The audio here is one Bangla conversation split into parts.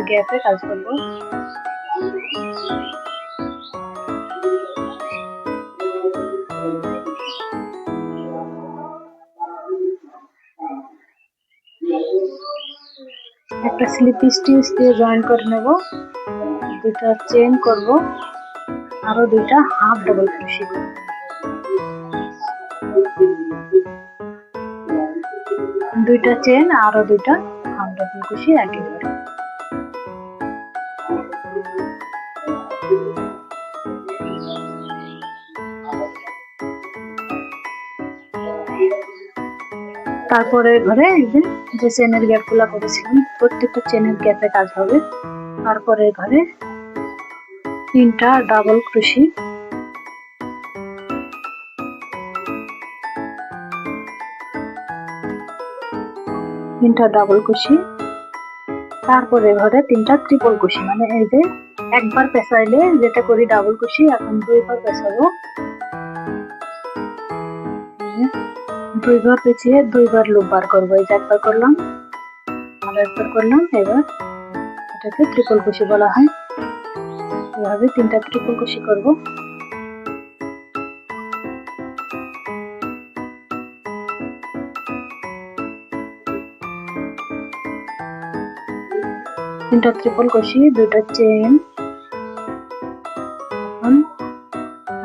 গ্যাপে কাজ করব। একটা স্লিপ স্টিচ দিয়ে জয়েন করে নেব, দুটা চেন করব, আরো দুইটা হাফ ডাবল ক্রোশি করব। দুইটা চেন আরো দুইটা হাফ ডাবল ক্রোশি একই ঘরে। তারপরে ঘরে এই যে চেনের গ্যাপগুলো করেছিলাম প্রত্যেকটা চেনের গ্যাপে কাজ হবে। তারপরে ঘরে তিনটা ডাবল ক্রোশি, তারপরে ঘরে তিনটা ট্রিপল ক্রোশি, মানে এই যে একবার পেঁচাইলে যেটা করি ডাবল ক্রোশি, এখন দুইবার পেঁচাবো। দুইবার পেঁচিয়ে দুইবার লুপ বার করবো। এই যে একবার করলাম আর একবার করলাম, এবার এটাকে ট্রিপল ক্রোশি বলা হয়। এভাবে তিনটা ট্রিপল ক্রোশি করব। তিনটা ট্রিপল ক্রোশি, দুইটা চেন,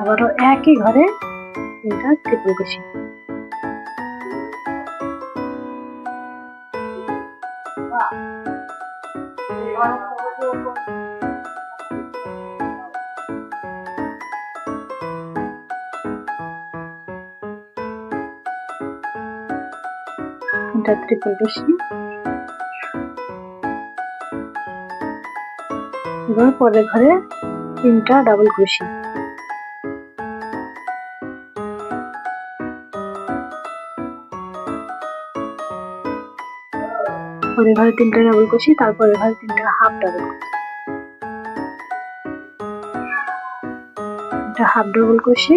আবারও একই ঘরে তিনটা ট্রিপল ক্রোশি। তিনটা ট্রিপল ক্রোশি, এবার পরের ঘরে তিনটা ডাবল ক্রোশি, পরের ঘরে তিনটা ডাবল ক্রোশি, তারপরে ঘরে তিনটা হাফ ডাবল ক্রোশি, একটা হাফ ডাবল ক্রোশি,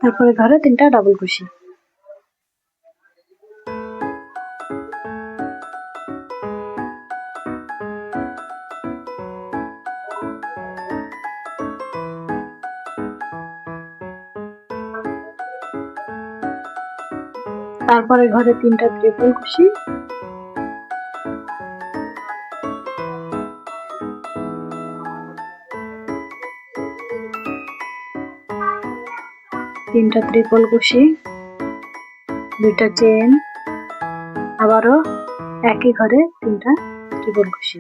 তারপরে ঘরে তিনটা ডাবল ক্রোশি। তারপরে ঘরে তিনটা ট্রিপল ক্রোশি, তিনটা ট্রিপল ক্রোশি, দুইটা চেন, আবারও একই ঘরে তিনটা ট্রিপল ক্রোশি।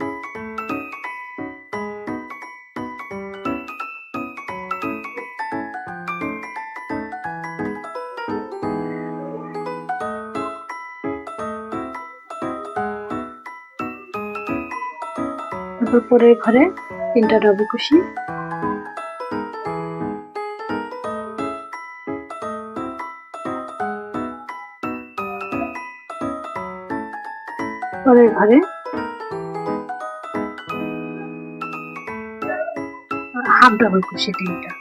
তারপর পরের ঘরে তিনটা ডাবল ক্রোশি, পরের ঘরে হাফ ডাবল ক্রোশি তিনটা।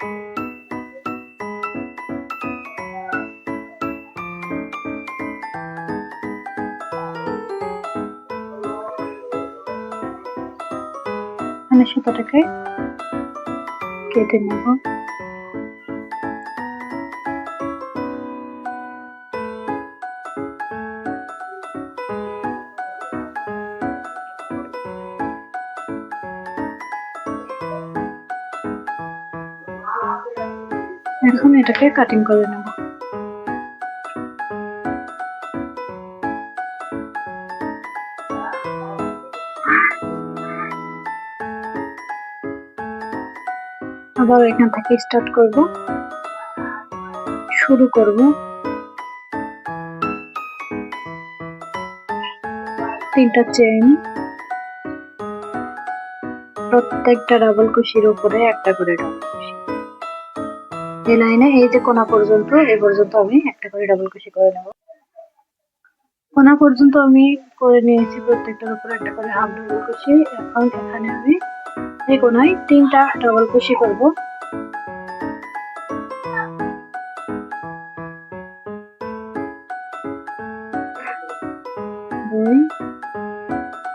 এখানে সুতাটাকে কেটে নেব। এখন এটাকে কাটিং করে নেব। আবার এখান থেকে স্টার্ট করব, শুরু করব তিনটা চেন, প্রত্যেকটা ডাবল ক্রোশির উপরে একটা করে ডাবল ক্রোশি। এই লাইনে এই যে কোণা পর্যন্ত, এই পর্যন্ত আমি একটা করে ডাবল ক্রোশি করে নেব। কোণা পর্যন্ত আমি করে নিয়েছি, প্রত্যেকটার উপরে একটা করে হাফ ডাবল ক্রোশি। এখন এখানে আমি এই কোণায় তিনটা ডাবল ক্রোশি করব। 2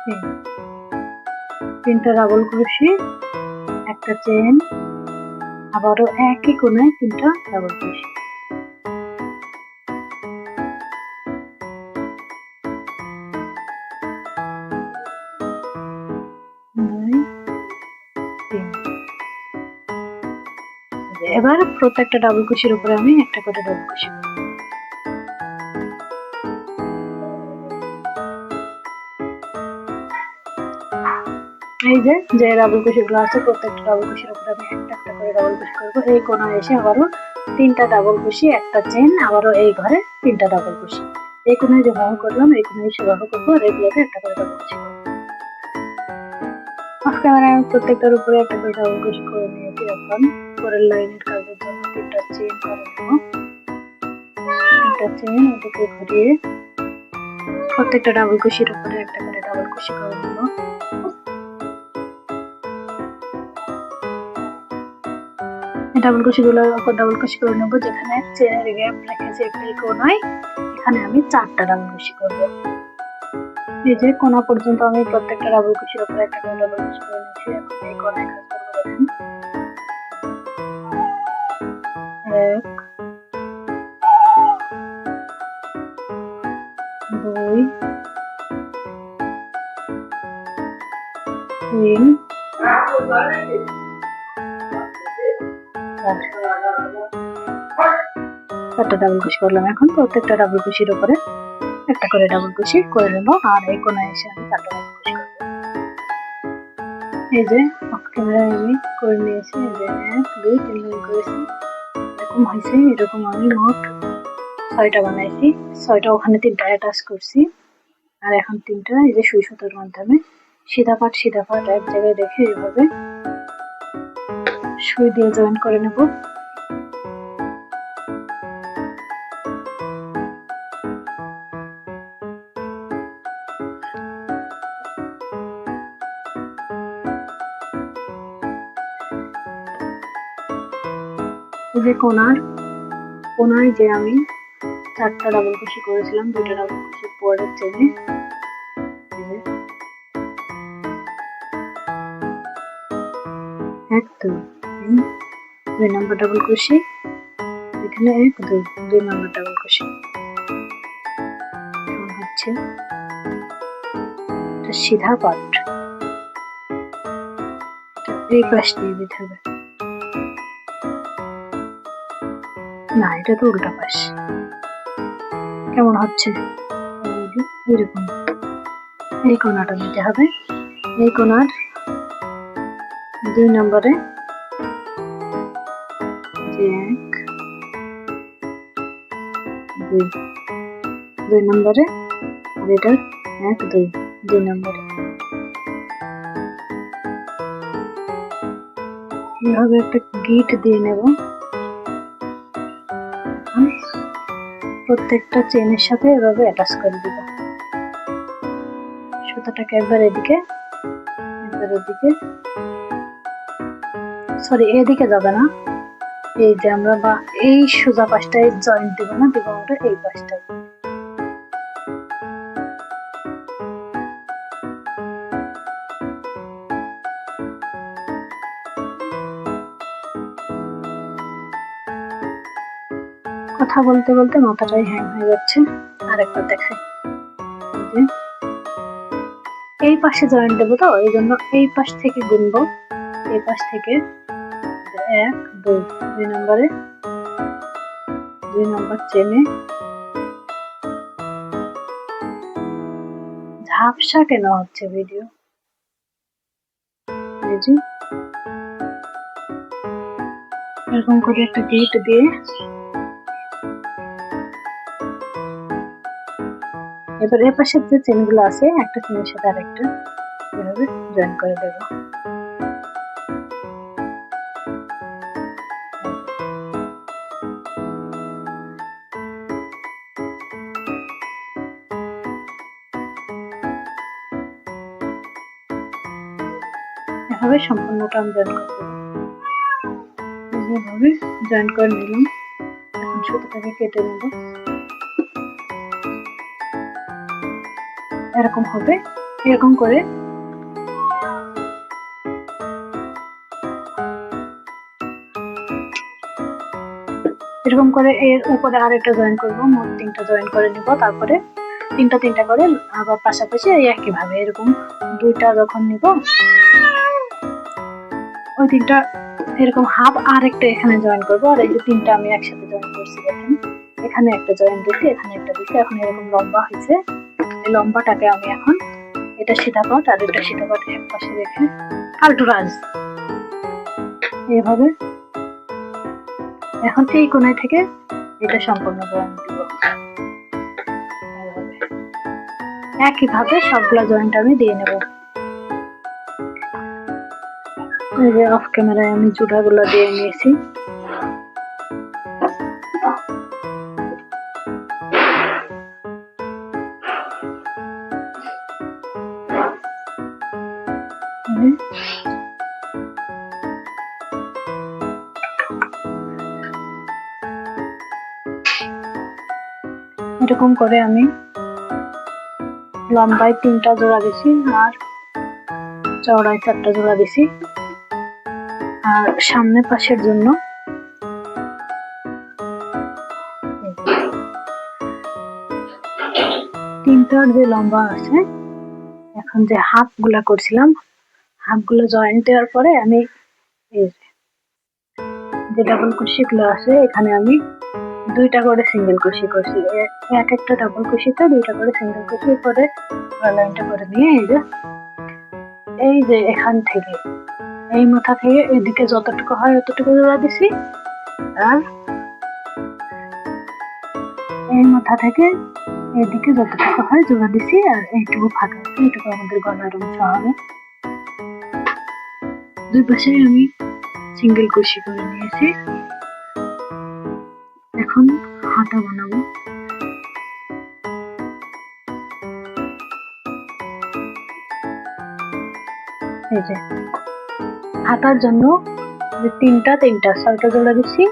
3 তিনটা ডাবল ক্রোশি, একটা চেন, আবারও একই কোণায় তিনটা ডাবল ক্রোশি। এবার প্রত্যেকটা ডাবল ক্রোশির উপরে আমি একটা করে ডাবল ক্রোশি করব। এই যে ডাবল ক্রোশিগুলো আছে প্রত্যেকটা ডাবল ক্রোশির উপরে আমি একটা একটা করে ডাবল ক্রোশি করব। এই কোণায় এসে আবারও তিনটা ডাবল ক্রোশি, একটা চেন, আবারও এই ঘরে তিনটা ডাবল ক্রোশি। এই কোণায় যেভাবে করলাম এই কোণায় সেভাবে করবো, আর এইগুলোতে একটা করে ডাবল ক্রোশি করবো। অফ ক্যামেরায় আমি প্রত্যেকটার উপরে একটা করে ডাবল ক্রোশি করে নিয়েছি। এখন পরের লাইনের কাজের জন্য তিনটা চেন করে নেব। তিনটা চেন ওদিকে ঘুরিয়ে প্রত্যেকটা ডাবল ক্রোশির উপরে একটা করে ডাবল ক্রোশি করে নেব। ডাবল ক্রোশিগুলোর উপর ডাবল ক্রোশি করে নেব। যেখানে চেনের গ্যাপ রেখেছি এই কোণায়, এখানে আমি 4টা ডাবল ক্রোশি করব। এই যে কোণা পর্যন্ত আমি প্রত্যেকটা ডাবল ক্রোশির উপরে একটা করে ডাবল ক্রোশি করে নিয়েছি। এখন এই কোণায় কাজ করব। দেখেন 1 2 3 4টা ডাবল ক্রোশি করলাম। এখন প্রত্যেকটা ডাবল ক্রোশির উপরে একটা করে ডাবল ক্রোশি করে নেব, আর এই কোণায় এসে আমি 4টা ডাবল ক্রোশি করব। এই যে অফ ক্যামেরায় আমি করে নিয়েছি। এই যে 1 2 3 লাইন করেছি, এরকম হয়েছে। এরকম আমি মোট 6টা বানাইছি। 6টা ওখানে 3টা অ্যাটাচ করছি, আর এখন 3টা এই যে সুই সুতোর মাধ্যমে সিধা পাট এক জায়গায় রেখে এভাবে সুই দিয়ে জয়েন করে নেব। এই যে কোণায় যে আমি 4টা ডাবল ক্রোশি করেছিলাম, 2টা ডাবল ক্রোশি পরের চেনে এক দুই নাম্বার ডাবল ক্রোশি, এখানে 1 2 নাম্বার ডাবল ক্রোশি। এখন হচ্ছে এটা সিধা পাট, এই পাশ দিয়ে দিতে হবে। না, এটা তো উল্টা পাশ। কেমন হচ্ছে এরকম। এই কোণাটা নিতে হবে। এই কোণার 2 নম্বরে যে 1 2 নম্বরে, আর এটার 1 2 নম্বরে এভাবে একটা গিট দিয়ে নেব। প্রত্যেকটা চেনের সাথে এভাবে অ্যাটাচ করে দিব। সুতাটাকে একবার এদিকে একবার এদিকে, সরি এদিকে যাবে না, এই যে আমরা বা এই সোজা পাশটায় জয়েন্ট দিব না, দিব আমরা এই পাশটায়। কথা বলতে বলতে মাথাটাই হ্যাং হয়ে যাচ্ছে। আরেকবার দেখাই। এই পাশে জয়েন্ট দেবো তো, এই জন্য এই পাশ থেকে গুনবো। এই পাশ থেকে 1 2 নম্বরে 2 নম্বর চেনে ঝাপসা কেন হচ্ছে ভিডিও। এরকম করে একটা গিট দিয়ে এবার এর পাশের যে চেনগুলো আছে একটা চেনের সাথে আরেকটা এভাবে জয়েন করে দেব। এভাবে সম্পূর্ণটা আমি জয়েন করে দেব। এভাবে জয়েন করে নিলাম। এখন সুতোটাকে কেটে নেব। এরকম হবে। এরকম করে এর উপরে আরেকটা জয়েন করব, মোট 3টা জয়েন করে নিব। তারপরে 3টা করে আবার পাশাপাশি একই ভাবে এরকম 2টা যখন নিব, ওই 3টা এরকম হাফ আরেকটা এখানে জয়েন করব। আর এই যে 3টা আমি একসাথে জয়েন করছি, দেখেন এখানে একটা জয়েন দিচ্ছি, এখানে একটা দিচ্ছি। এখন এরকম লম্বা হয়েছে। এই লম্বাটাকে আমি এখন এটা সিধা পাট আর এটা সিধা পাট এক পাশে রেখে আল্টুরাজ এইভাবে এখন এই কোণায় থেকে এটা সম্পূর্ণ জয়েন দিব। একইভাবে সবগুলা জয়েন্ট আমি দিয়ে নেব। এই যে অফ ক্যামেরায় আমি জোড়াগুলো দিয়ে নিয়েছি। এরকম করে আমি লম্বায় 3টা জোড়া দিছি আর চওড়ায় 4টা জোড়া দিছি। আর সামনে পাশের জন্য তিনটার যে লম্বা আছে, এখন যে হাফ গুলা করছিলাম, হাফ গুলো জয়েন্ট দেওয়ার পরে আমি যে ডাবল কুশি গুলো আছে এখানে আমি 2টা করে সিঙ্গেল কুশি করছি। এক একটা ডাবল কুশিতে 2টা করে সিঙ্গেল কুশি করে লাইনটা করে নিয়ে এই যে এখান থেকে এই মাথা থেকে এদিকে যতটুকু হয় ততটুকু জোড়া দিছি, আর এই মাথা থেকে এদিকে যতটুকু হয় জোড়া দিছি। আর এইটুকু ফাঁকা আছে, এইটুকু আমাদের গলার অংশ হবে। দুই পাশে আমি সিঙ্গেল কুশি করে নিয়েছি। এখন হাতা বানাবো। এই যে হাতার জন্য 3টা 6টা জোড়া দিচ্ছি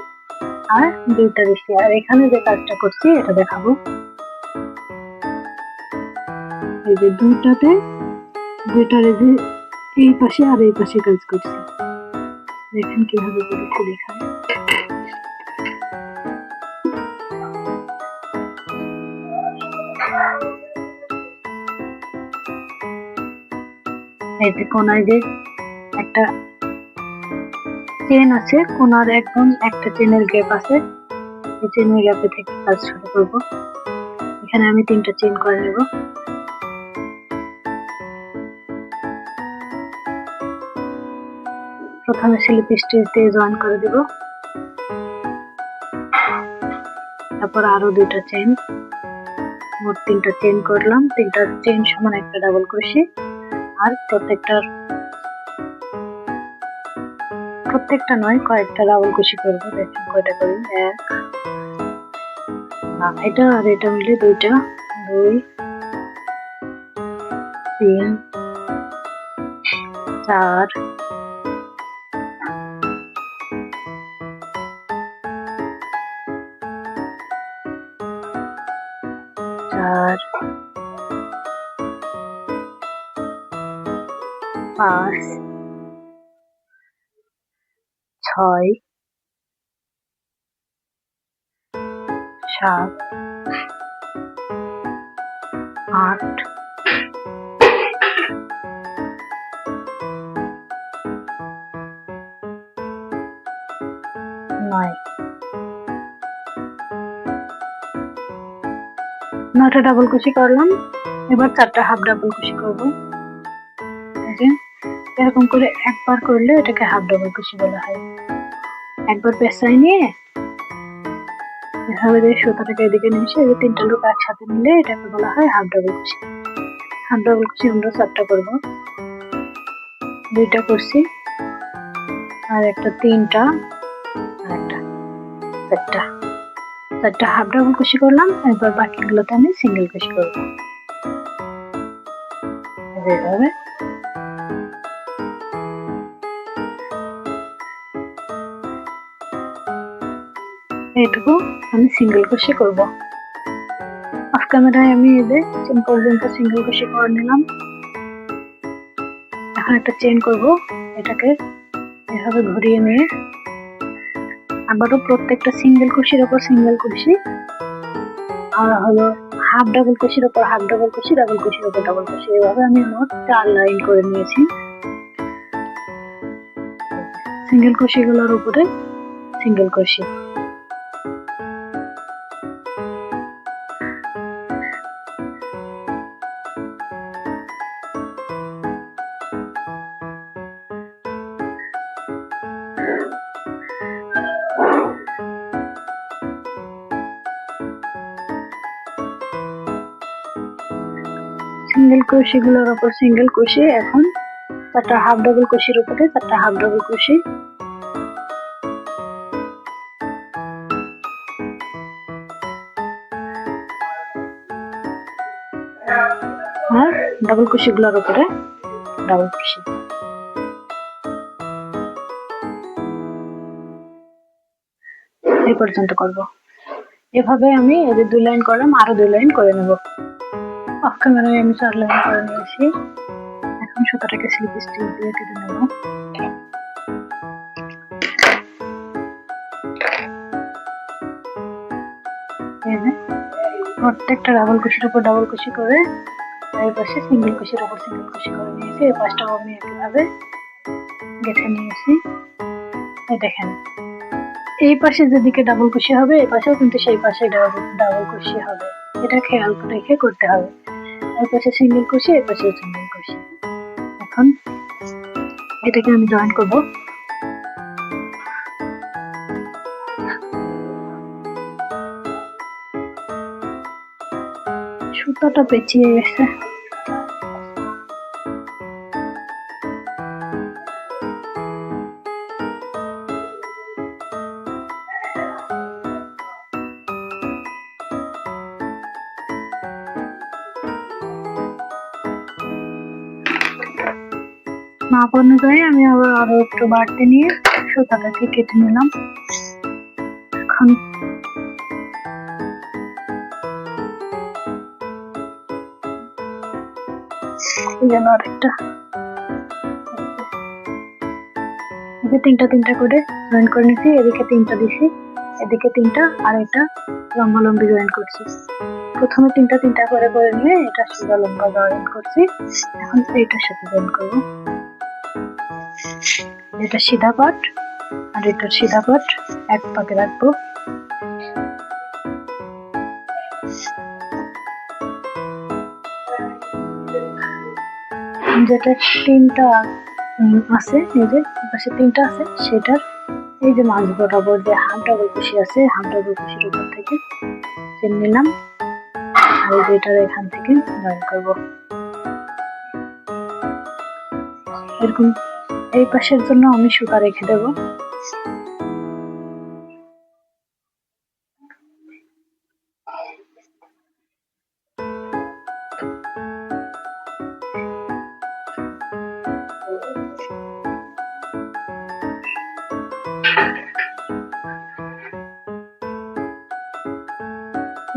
আর 2টা দিচ্ছি। আর এখানে যে কাজটা করছি এটা দেখাবো। এই যে 2টাতে 2টার এই পাশে আর এই পাশে কাজ করছি, দেখেন কিভাবে করেছি দেখায়। এই যে কোনায় যে একটা চেন আছে, কোনার একদম একটা চেনের গ্যাপ আছে, এই চেনের গ্যাপে থেকে কাজ শুরু করব। এখানে আমি 3টা চেন করে নেব। প্রথমে স্লিপ স্টিচ দিয়ে জয়েন করে দেব, তারপর আরো 2টা চেন, মোট 3টা চেন করলাম। 3টা চেন সমান একটা ডাবল ক্রোশে। আর প্রত্যেকটা নয়, কয়েকটা ডাবল ক্রোশে করবো। দেখেন কয়টা করি, এটা আর এটা মিলে 2টা, 2 3 4 4 5 6 7 8 9। 9টা ডাবল কুশি করলাম। এবার 4টা হাফ ডাবল কুশি করব। এরকম করে একবার করলে এটাকে হাফ ডাবল কুশি বলা হয়। একবার পেঁচাই নিয়ে এভাবে সুতাটাকে এদিকে নিয়ে এসে 3টা লুপ একসাথে নিলে এটাকে বলা হয় হাফ ডাবল কুশি। হাফ ডাবল কুশি আমরা 4টা করব, 2টা করছি আর একটা 3টা আর একটা 4টা হাফ ডাবল কুশি করলাম। এবার বাকিগুলোতে আমি সিঙ্গেল কুশি করব। এভাবে এইটুকু আমি সিঙ্গেল কুশি করব। অফ ক্যামেরায় আমি এই যে চেন পর্যন্ত সিঙ্গেল কুশি করে নিলাম। এখন একটা চেন করব, এটাকে এভাবে ঘুরিয়ে নিয়ে আবারও প্রত্যেকটা সিঙ্গেল কুশির উপর সিঙ্গেল কুশি আর হলো হাফ ডাবল কুশির উপর হাফ ডাবল কুশি, ডাবল কুশির উপর ডাবল কুশি, এভাবে আমি মোট 4 লাইন করে নিয়েছি। সিঙ্গেল কুশিগুলোর উপরে সিঙ্গেল কুশি। সিঙ্গেল কুশিগুলোর উপর সিঙ্গেল কুশি। এখন 4টা হাফ ডাবল কুশির উপরে 4টা হাফ ডাবল কুশি, আর ডাবল কুশিগুলোর উপরে ডাবল কুশি। এই পর্যন্ত করব। এভাবে আমি এই যে 2 লাইন করলাম, আরো 2 লাইন করে নেব। অফ ক্যামেরায় আমি 4 লাইন করে নিয়েছি। এখন সুতাটাকে স্লিপ স্টিচ দিয়ে কেটে নেব। এই যে প্রত্যেকটা ডাবল কুশির উপর ডাবল কুশি করে এই পাশে সিঙ্গেল কুশির উপর সিঙ্গেল কুশি করে নিয়েছি। এই পাশটাও আমি একইভাবে গেঁথে নিয়েছি। এই দেখেন, এই পাশে যেদিকে ডাবল কুশি হবে এই পাশেও কিন্তু সেই পাশে ডাবল কুশি হবে, এটা খেয়াল রেখে করতে হবে। এই পাশে সিঙ্গেল কুশি, এই পাশে সিঙ্গেল কুশি। এখন এটাকে আমি জয়েন করব। সুতাটা পেঁচিয়ে গেছে। মাপ অনুযায়ী আমি আবার আরো একটু বাড়তি নিয়ে সুতাটাকে কেটে নিলাম। এখন যেন আরেকটা তিনটা তিনটা করে জয়েন করে নিচ্ছি। এদিকে 3টা দিছি, এদিকে 3টা, আর এটা লম্বা লম্বি জয়েন করছি। প্রথমে 3টা 3টা করে করে নিয়ে এটা সোজা লম্বা জয়েন করছি। এখন এইটার সাথে জয়েন করবো। এটা সিধা পাট আর এটা সিধা পাট এক পাকে রাখবো। যেটা 3টা আছে, এই যে পাশে 3টা আছে, সেটার এই যে মাঝ বরাবর যে হাফ ডাবল কুশি আছে, হাফ ডাবল কুশির উপর থেকে চেন নিলাম আর এই যে এটার এখান থেকে জয়েন করব। এরকম এই পাশের জন্য আমি সুতা রেখে দেব।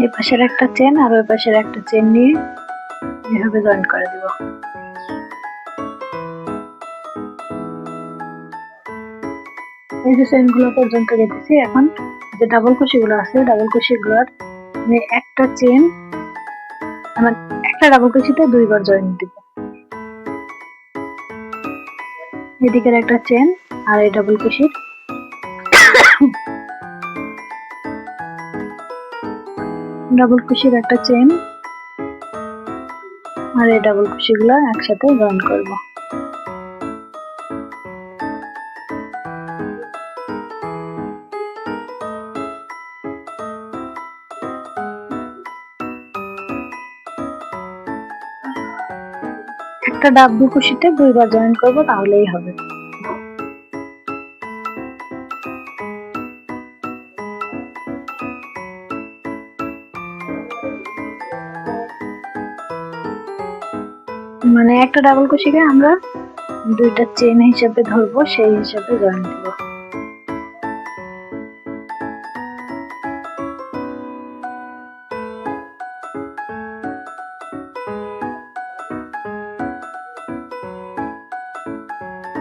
এই পাশের একটা চেন আর ওই পাশের একটা চেন নিয়ে এভাবে জয়েন করে দিব। এই যে চেনগুলো পর্যন্ত গেঁথেছি। এখন যে ডাবল কুশিগুলো আছে, ডাবল কুশিগুলোর একটা চেন আমার একটা ডাবল কুশিতে 2বার জয়েন দিব। এদিকের একটা চেন আর এই ডাবল কুশির একটা চেন আর এই ডাবল কুশিগুলো একসাথে জয়েন করব। একটা ডাবল কুশিতে 2বার জয়েন করব, তাহলেই হবে। মানে একটা ডাবল কুশিকে আমরা 2টা চেন হিসেবে ধরবো, সেই হিসাবে জয়েন দেব।